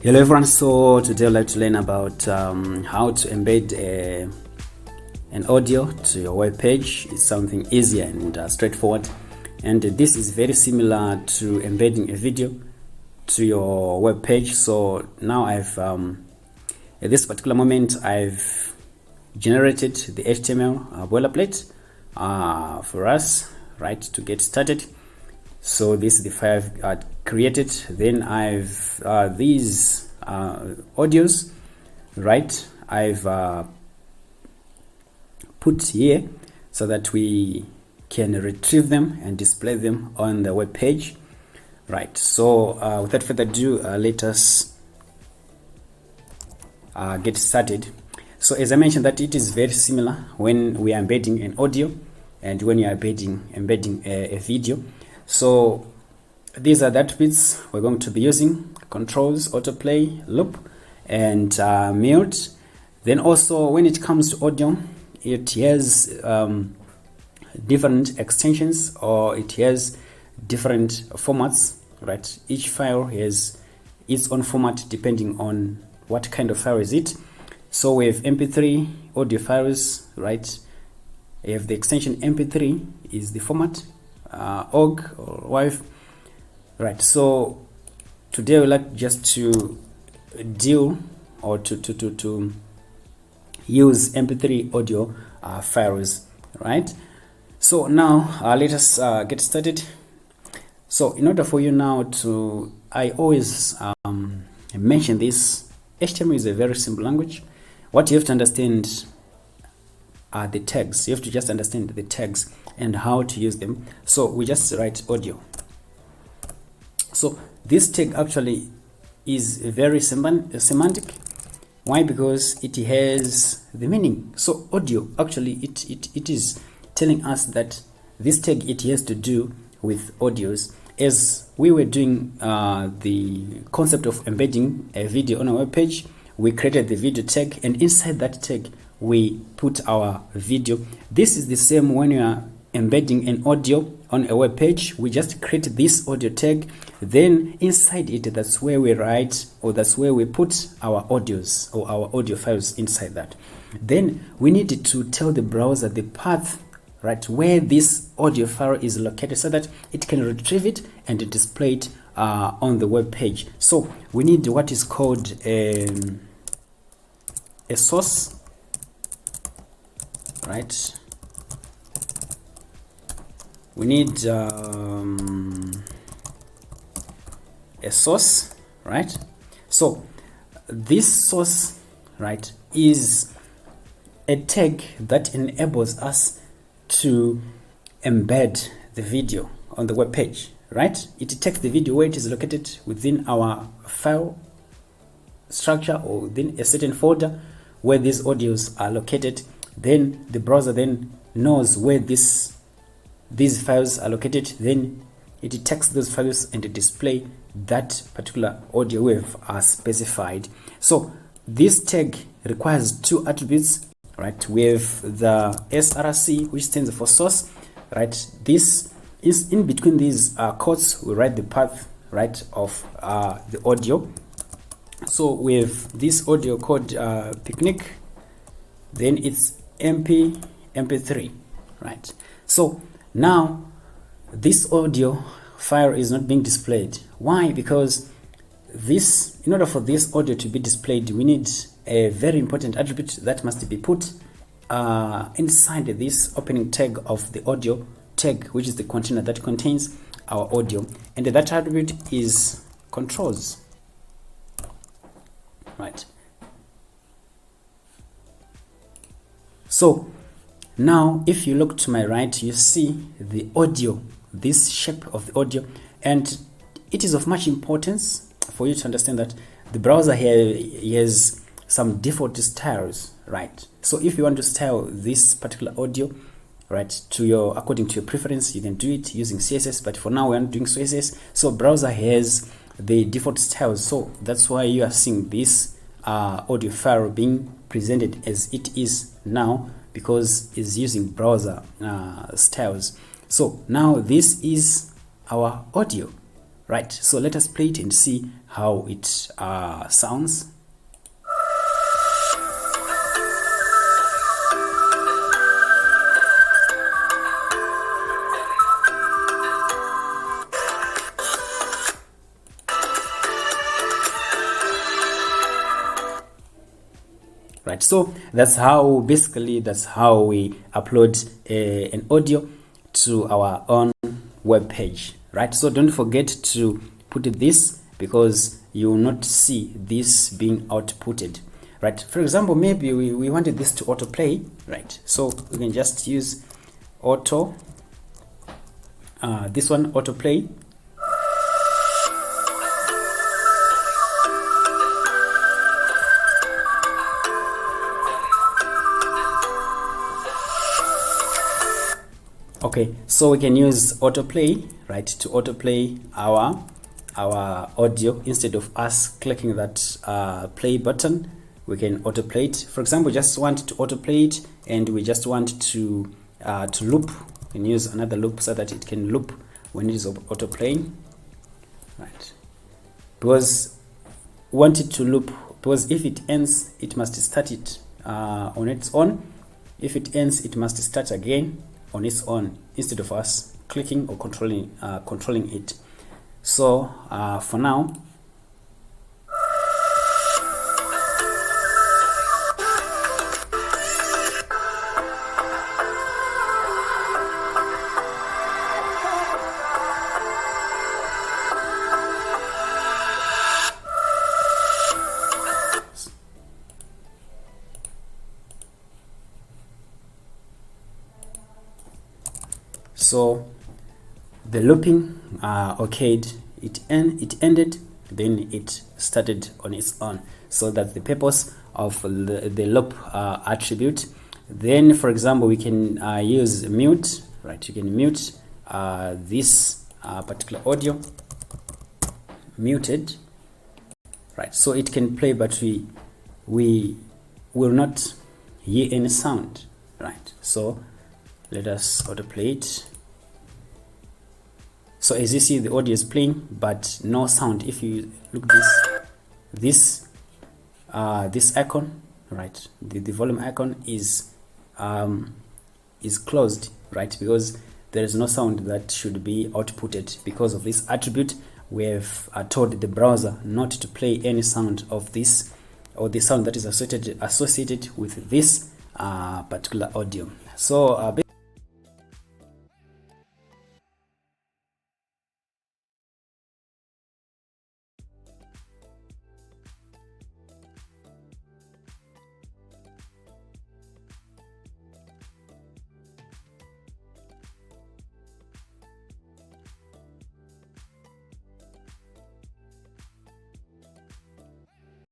Hello everyone, so today I'd like to learn about how to embed an audio to your web page. It's something easy and straightforward, and this is very similar to embedding a video to your web page. So now I've at this particular moment I've generated the HTML boilerplate for us, right, to get started. So this is the file I've created. Then I've these audios, right, I've put here so that we can retrieve them and display them on the web page, right? So without further ado, let us get started. So as I mentioned, that it is very similar when we are embedding an audio and when you are embedding a video. So these are the attributes we're going to be using: controls, autoplay, loop, and mute. Then also when it comes to audio, it has different extensions, or it has different formats, right? Each file has its own format depending on what kind of file is it. So we have MP3 audio files, right? We have the extension MP3 is the format, org or WAV, right? So today we like just to deal or to use MP3 audio files, right? So now let us get started. So in order for you now to, I always mention this, HTML is a very simple language. What you have to understand are the tags. You have to just understand the tags and how to use them. So we just write audio. So this tag actually is very semantic. Why? Because it has the meaning. So audio, actually it is telling us that this tag, it has to do with audios. As we were doing the concept of embedding a video on a web page, we created the video tag, and inside that tag we put our video. This is the same when you are embedding an audio on a web page. We just create this audio tag, then inside it, that's where we write, or that's where we put our audios or our audio files inside that. Then we need to tell the browser the path, right, where this audio file is located, so that it can retrieve it and display it on the web page. So we need what is called a source, right? We need a source, right? So this source, right, is a tag that enables us to embed the video on the web page, right? It takes the video where it is located within our file structure or within a certain folder where these audios are located. Then the browser then knows where these files are located. Then it takes those files and it display that particular audio we have specified. So this tag requires two attributes, right? We have the src, which stands for source, right? This is in between these quotes. We write the path, right, of the audio. So we have this audio called picnic, then it's mp3, right? So now this audio file is not being displayed. Why? Because this, in order for this audio to be displayed, we need a very important attribute that must be put inside this opening tag of the audio tag, which is the container that contains our audio, and that attribute is controls, right? So now if you look to my right, you see the audio, this shape of the audio, and it is of much importance for you to understand that the browser here has some default styles, right? So if you want to style this particular audio, right, to your, according to your preference, you can do it using CSS, but for now we're not doing CSS. So browser has the default styles, so that's why you are seeing this audio file being presented as it is now, because it's using browser styles. So now this is our audio, right? So let us play it and see how it sounds. Right, so that's how we upload an audio to our own web page, right? So don't forget to put this, because you will not see this being outputted, right? For example, maybe we wanted this to autoplay, right? So we can just use auto, this one, autoplay. Okay, so we can use autoplay, right, to autoplay our audio. Instead of us clicking that play button, we can autoplay it. For example, just want to autoplay it, and we just want to loop. We can use another loop so that it can loop when it is autoplaying, right? Because we want it to loop, because if it ends, it must start it on its own. If it ends, it must start again on its own, instead of us clicking or controlling it. So for now, so the looping okayed, it ended, then it started on its own. So that's the purpose of the loop attribute. Then, for example, we can use mute, right? You can mute this particular audio, muted, right? So it can play, but we will not hear any sound, right? So let us autoplay it. So as you see, the audio is playing, but no sound. If you look this icon, right, the volume icon is closed, right, because there is no sound that should be outputted. Because of this attribute, we have told the browser not to play any sound of this, or the sound that is associated with this particular audio. So